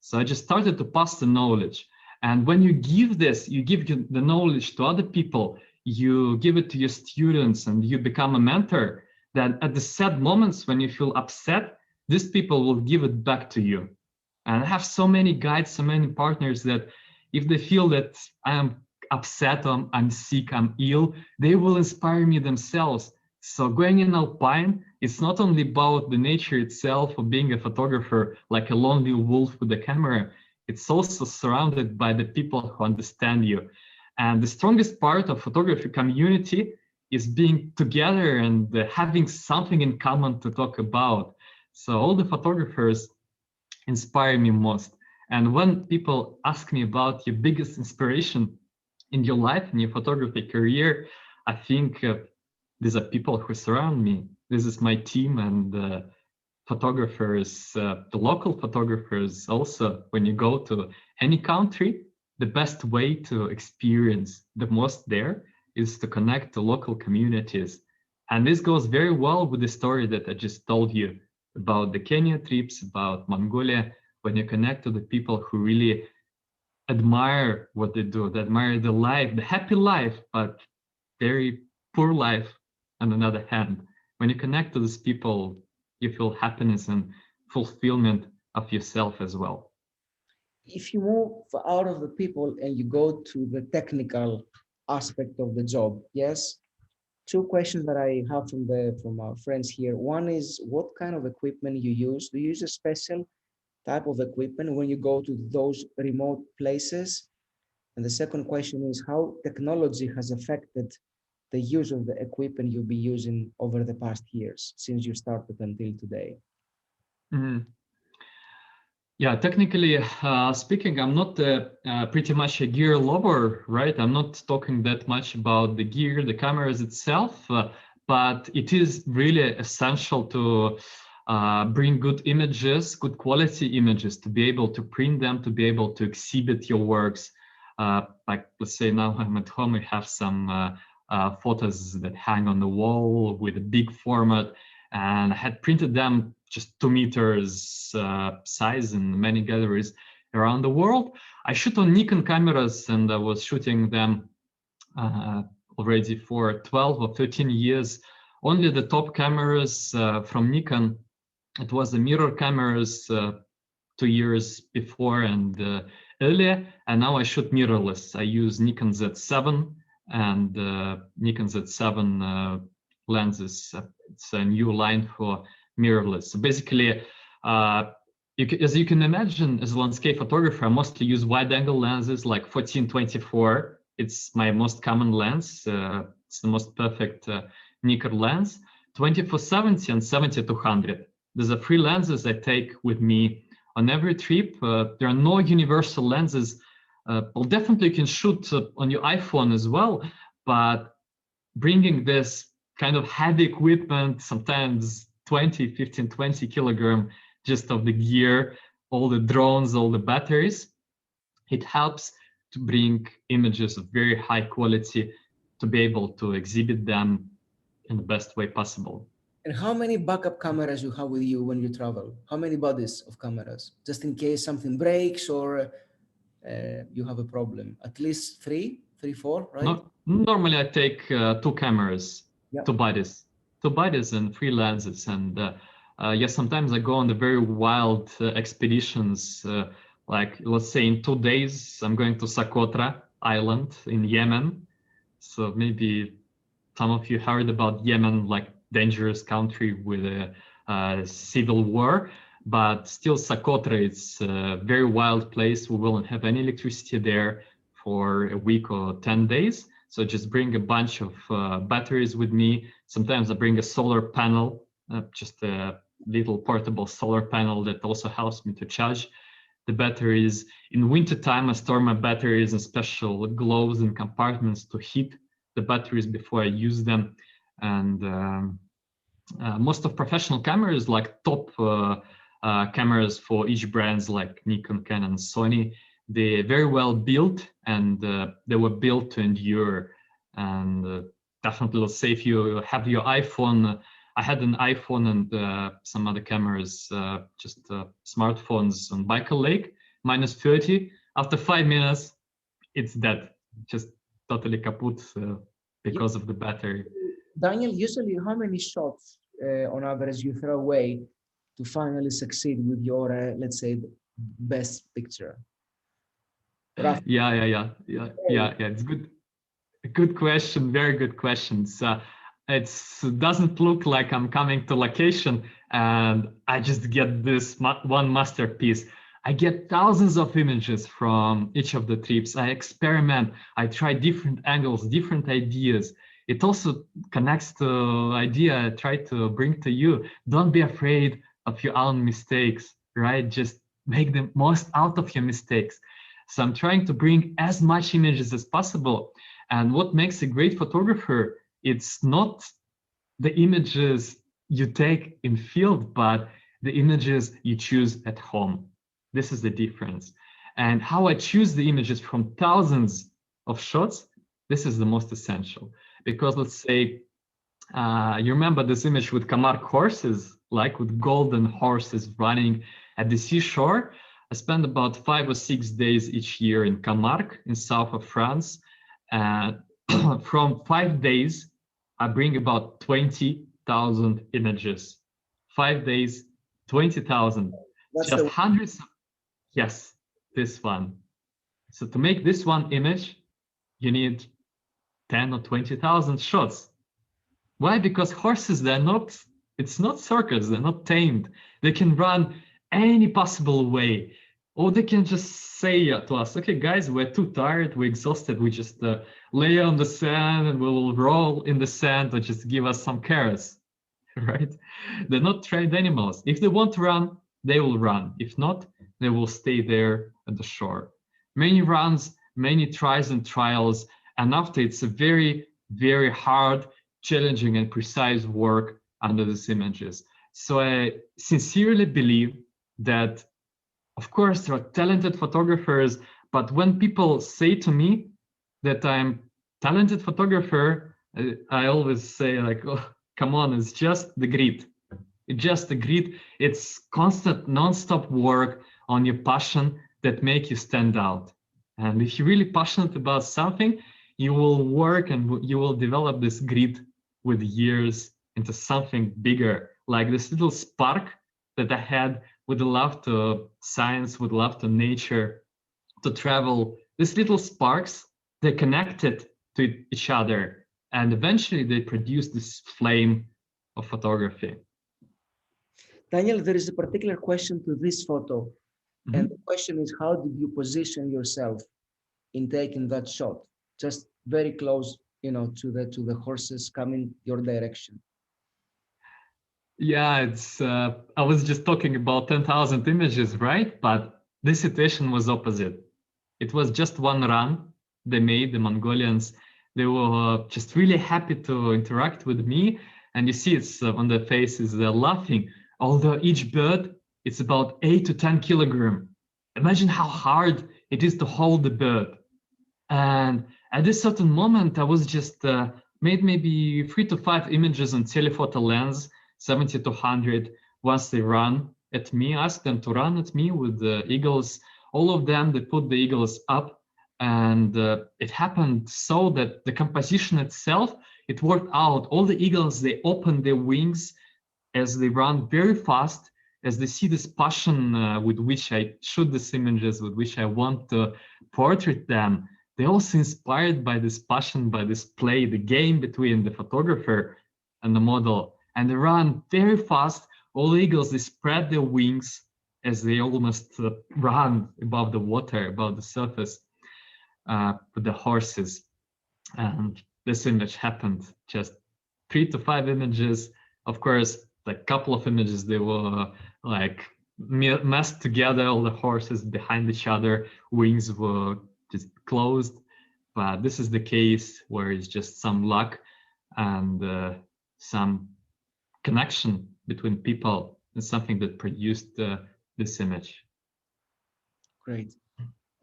So I just started to pass the knowledge. And when you give this, you give the knowledge to other people, you give it to your students, and you become a mentor, then at the sad moments when you feel upset, these people will give it back to you. And I have so many guides, so many partners that if they feel that I am upset, I'm sick, I'm ill, they will inspire me themselves. So going in Alpine, it's not only about the nature itself of being a photographer, like a lonely wolf with a camera, it's also surrounded by the people who understand you. And the strongest part of photography community is being together and having something in common to talk about. So all the photographers inspire me most. And when people ask me about your biggest inspiration in your life, in your photography career, I think these are people who surround me. This is my team, and photographers, the local photographers also. When you go to any country, the best way to experience the most there is to connect to local communities. And this goes very well with the story that I just told you about the Kenya trips, about Mongolia. When you connect to the people who really admire what they do, they admire the life, the happy life, but very poor life on another hand. When you connect to these people, you feel happiness and fulfillment of yourself as well. If you move out of the people and you go to the technical aspect of the job, yes, two questions that I have from our friends here. One is, what kind of equipment you use? Do you use a special type of equipment when you go to those remote places? And the second question is, how technology has affected the use of the equipment you'll be using over the past years since you started until today? Mhm. Yeah, technically speaking, I'm not pretty much a gear lover, right? I'm not talking that much about the gear, the cameras itself, but it is really essential to bring good images, good quality images, to be able to print them, to be able to exhibit your works. Like, let's say now I'm at home, we have some photos that hang on the wall with a big format, and I had printed them just 2 meters size in many galleries around the world. I shoot on Nikon cameras, and I was shooting them already for 12 or 13 years. Only the top cameras from Nikon, it was the mirror cameras 2 years before and earlier, and now I shoot mirrorless. I use Nikon Z7 and Nikon Z7 lenses. It's a new line for mirrorless. So basically, as you can imagine, as a landscape photographer, I mostly use wide-angle lenses like 14-24. It's my most common lens. It's the most perfect Nikon lens. 24-70 and 70-200. These are three lenses I take with me on every trip. There are no universal lenses. Well, definitely you can shoot on your iPhone as well, but bringing this kind of heavy equipment, sometimes 20, 15, 20 kilogram just of the gear, all the drones, all the batteries, it helps to bring images of very high quality to be able to exhibit them in the best way possible. And how many backup cameras you have with you when you travel? How many bodies of cameras, just in case something breaks or you have a problem? At least three, four, right? No, normally I take two cameras, Yep. two bodies and three lenses. And yes, sometimes I go on the very wild expeditions. Like let's say in 2 days, I'm going to Socotra Island in Yemen. So maybe some of you heard about Yemen, like dangerous country with a civil war, but still Socotra, it's a very wild place. We won't have any electricity there for a week or 10 days. So just bring a bunch of batteries with me. Sometimes I bring a solar panel, just a little portable solar panel that also helps me to charge the batteries. In wintertime, I store my batteries in special gloves and compartments to heat the batteries before I use them. And most of professional cameras, like top cameras for each brands like Nikon, Canon, Sony, they're very well built, and they were built to endure. And definitely, let's say if you have your iPhone, I had an iPhone and some other cameras, just smartphones on Baikal Lake, -30. After 5 minutes, it's dead, just totally kaput because of the battery. Daniel, usually how many shots on average you throw away to finally succeed with your, let's say, best picture? Yeah. It's good. Good question. Very good questions. It doesn't look like I'm coming to location and I just get this one masterpiece. I get thousands of images from each of the trips. I experiment. I try different angles, different ideas. It also connects to idea I try to bring to you. Don't be afraid of your own mistakes, right? Just make the most out of your mistakes. So I'm trying to bring as much images as possible. And what makes a great photographer, it's not the images you take in field, but the images you choose at home. This is the difference. And how I choose the images from thousands of shots, this is the most essential. Because let's say, you remember this image with Camargue horses, like with golden horses running at the seashore? I spend about 5 or 6 days each year in Camargue, in south of France. And from 5 days, I bring about 20,000 images. 5 days, 20,000. Just hundreds. Yes, this one. So to make this one image, you need 10 or 20,000 shots. Why? Because horses, it's not circus, they're not tamed. They can run any possible way. Or they can just say to us, okay, guys, we're too tired, we're exhausted, we just lay on the sand and we'll roll in the sand, or just give us some carrots, right? They're not trained animals. If they want to run, they will run. If not, they will stay there at the shore. Many runs, many tries and trials, and after it's a very, very hard, challenging and precise work under these images. So I sincerely believe that, of course, there are talented photographers, but when people say to me that I'm talented photographer, I always say like, oh, come on, it's just the grit. It's just the grit. It's constant, non-stop work on your passion that make you stand out. And if you're really passionate about something, you will work and you will develop this grit with years into something bigger, like this little spark that I had with the love to science, with love to nature, to travel. These little sparks, they're connected to each other, and eventually they produce this flame of photography. Daniel, there is a particular question to this photo. And the question is, how did you position yourself in taking that shot? Just very close, to the horses coming your direction. Yeah, it's. I was just talking about 10,000 images, right? But this situation was opposite. It was just one run they made, the Mongolians. They were just really happy to interact with me, and you see it's on their faces. They're laughing. Although each bird, it's about 8 to 10 kilogram. Imagine how hard it is to hold the bird. And at this certain moment, I was just made maybe 3 to 5 images on telephoto lens, 70 to 100. Once they run at me, ask them to run at me with the eagles. All of them, they put the eagles up, and it happened so that the composition itself, it worked out. All the eagles, they opened their wings as they run very fast, as they see this passion with which I shoot these images, with which I want to portrait them. They're also inspired by this passion, by this play, the game between the photographer and the model. And they run very fast. All the eagles, they spread their wings as they almost run above the water, above the surface with the horses. And this image happened, just 3 to 5 images. Of course, a couple of images, they were like messed together, all the horses behind each other, wings were just closed. But this is the case where it's just some luck and some connection between people and something that produced this image. Great.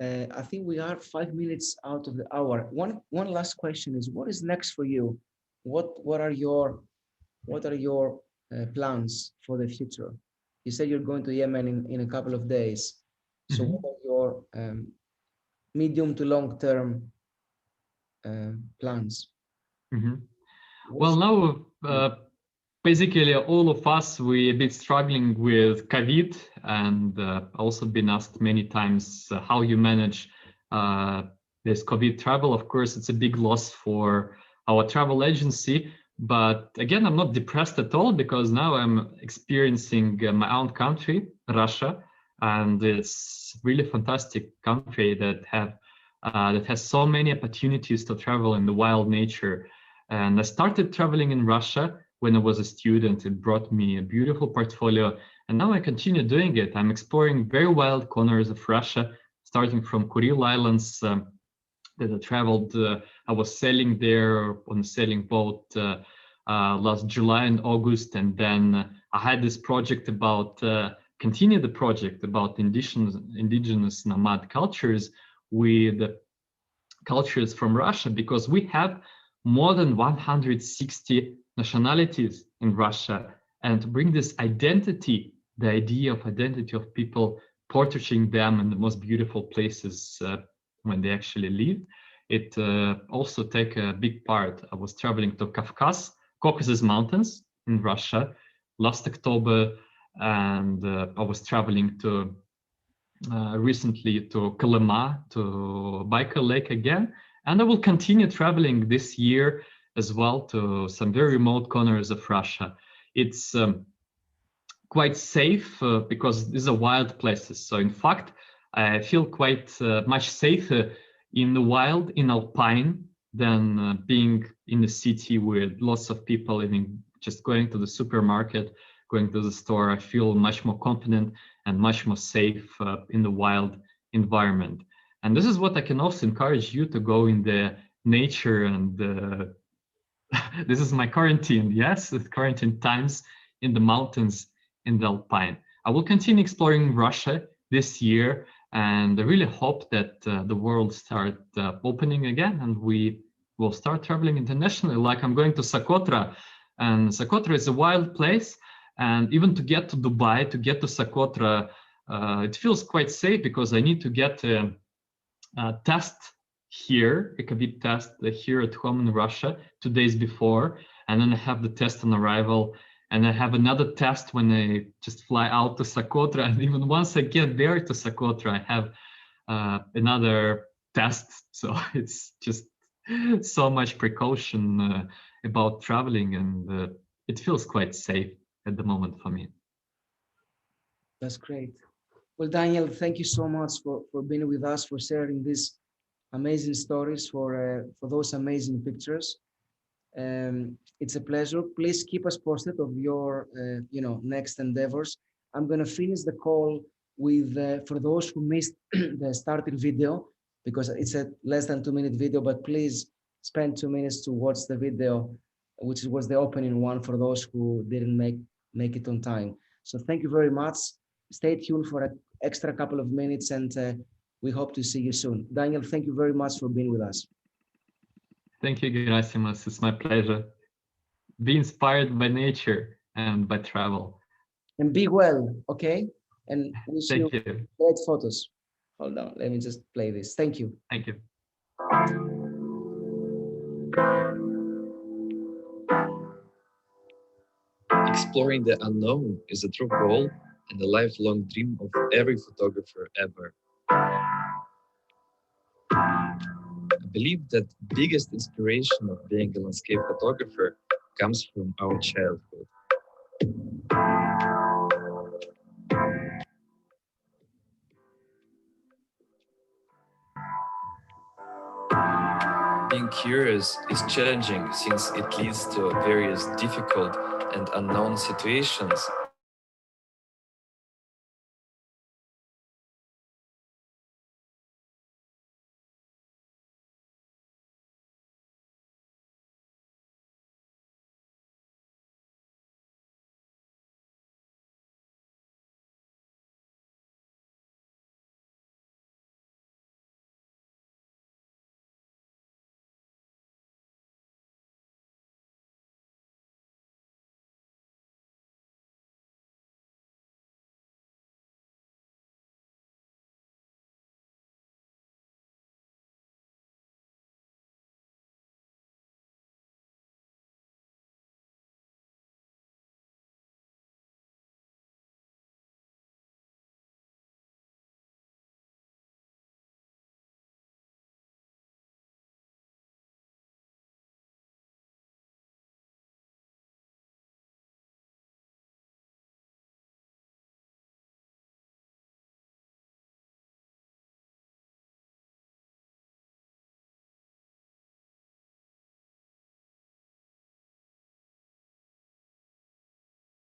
I think we are 5 minutes out of the hour. One last question is, what is next for you? What are your plans for the future? You said you're going to Yemen in a couple of days. So what are your medium to long term plans? Well, now basically all of us, we've been struggling with COVID, and also been asked many times how you manage this COVID travel. Of course, it's a big loss for our travel agency. But again, I'm not depressed at all, because now I'm experiencing my own country, Russia, and it's really fantastic country that has so many opportunities to travel in the wild nature. And I started traveling in Russia when I was a student. It brought me a beautiful portfolio, and now I continue doing it. I'm exploring very wild corners of Russia, starting from Kuril Islands that I traveled. I was sailing there on a sailing boat last July and August, and then I had this project about continue the project about indigenous nomad cultures with cultures from Russia, because we have more than 160 nationalities in Russia, and to bring this identity, the idea of identity of people, portraying them in the most beautiful places when they actually live, it also take a big part. I was traveling to Caucasus Mountains in Russia last October, and I was traveling to recently to Kolyma, to Baikal Lake again, and I will continue traveling this year as well to some very remote corners of Russia. It's quite safe because these are wild places. So in fact, I feel quite much safer in the wild, in Alpine, than being in the city with lots of people, even just going to the supermarket, going to the store. I feel much more confident and much more safe in the wild environment. And this is what I can also encourage you to go in the nature. And this is my quarantine, yes, the quarantine times in the mountains in the Alpine. I will continue exploring Russia this year, and I really hope that the world start opening again, and we will start traveling internationally. Like I'm going to Socotra, and Socotra is a wild place, and even to get to Dubai, to get to Socotra, it feels quite safe, because I need to get a test here, a COVID test here at home in Russia 2 days before, and then I have the test on arrival, and I have another test when I just fly out to Socotra, and even once I get there to Socotra, I have another test. So it's just so much precaution about traveling, and it feels quite safe at the moment for me. That's great. Well, Daniel, thank you so much for being with us, for sharing these amazing stories, for those amazing pictures. It's a pleasure. Please keep us posted of your, next endeavors. I'm going to finish the call with, for those who missed the starting video, because it's a less than 2-minute video, but please spend 2 minutes to watch the video, which was the opening one for those who didn't make it on time. So thank you very much. Stay tuned for an extra couple of minutes, and we hope to see you soon. Daniel, thank you very much for being with us. Thank you, Gerasimus. It's my pleasure. Be inspired by nature and by travel. And be well, okay? And wish you Thank you. great photos. Hold on, let me just play this. Thank you. Thank you. Exploring the unknown is a true goal and a lifelong dream of every photographer ever. I believe that the biggest inspiration of being a landscape photographer comes from our childhood. Being curious is challenging since it leads to various difficult and unknown situations